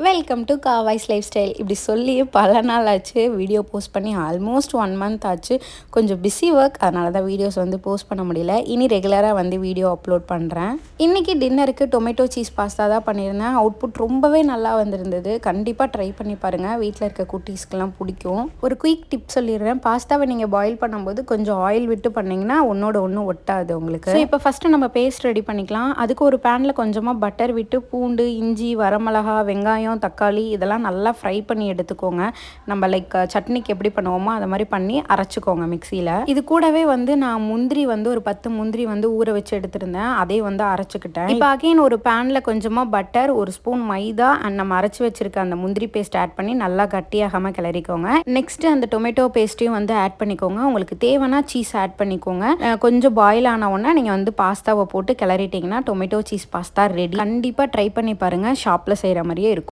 Welcome to Kavai's life style. இப்படி சொல்லி பல நாள் ஆச்சு, வீடியோ போஸ்ட் பண்ணி ஆல்மோஸ்ட் 1 மந்த் ஆச்சு. கொஞ்சம் பிஸி ஒர்க், அதனால தான் வீடியோஸ் போஸ்ட் பண்ண முடியல. இனி ரெகுலராக வீடியோ அப்லோட் பண்ணுறேன். இன்றைக்கி டின்னருக்கு டொமேட்டோ சீஸ் பாஸ்தா தான் பண்ணியிருந்தேன். அவுட்புட் ரொம்பவே நல்லா வந்திருந்தது. கண்டிப்பாக ட்ரை பண்ணி பாருங்கள், வீட்டில் இருக்க குட்டீஸ்க்கெலாம் பிடிக்கும். ஒரு குயிக் டிப் சொல்லிடுறேன். பாஸ்தாவை நீங்கள் பாயில் பண்ணும்போது கொஞ்சம் ஆயில் விட்டு பண்ணிங்கன்னா ஒன்றோட ஒன்று ஒட்டாது உங்களுக்கு. ஸோ இப்போ ஃபஸ்ட்டு நம்ம பேஸ்ட் ரெடி பண்ணிக்கலாம். அதுக்கு ஒரு பேனில் கொஞ்சமாக பட்டர் விட்டு பூண்டு, இஞ்சி, வரமிளகா, வெங்காயம், தக்காளி இதெல்லாம் நல்லா ஃப்ரை பண்ணி எடுத்துக்கோங்க. நம்ம சட்னிக்கு எப்படி பண்ணுவோமோ அதை மாதிரி பண்ணி அரைச்சிக்கோங்க மிக்சியில். இது கூடவே நான் முந்திரி ஒரு 10 முந்திரி ஊற வச்சு எடுத்திருந்தேன். அதே அரைச்சிக்கிட்டேன். இப்போ அகைன் ஒரு பேனில் கொஞ்சமாக பட்டர், ஒரு ஸ்பூன் மைதா அண்ட் நம்ம அரைச்சி வச்சிருக்க அந்த முந்திரி பேஸ்ட் ஆட் பண்ணி நல்லா கட்டியாகாமல் கிளறிக்கோங்க. நெக்ஸ்ட் அந்த டொமேட்டோ பேஸ்ட்டையும் ஆட் பண்ணிக்கோங்க. உங்களுக்கு தேவைன்னா சீஸ் ஆட் பண்ணிக்கோங்க. கொஞ்சம் பாயில் ஆன உடனே நீங்கள் பாஸ்தாவை போட்டு கிளறிட்டிங்கன்னா டொமேட்டோ சீஸ் பாஸ்தா ரெடி. கண்டிப்பாக ட்ரை பண்ணி பாருங்கள். ஷாப்பில் செய்கிற மாதிரியே இருக்கும்.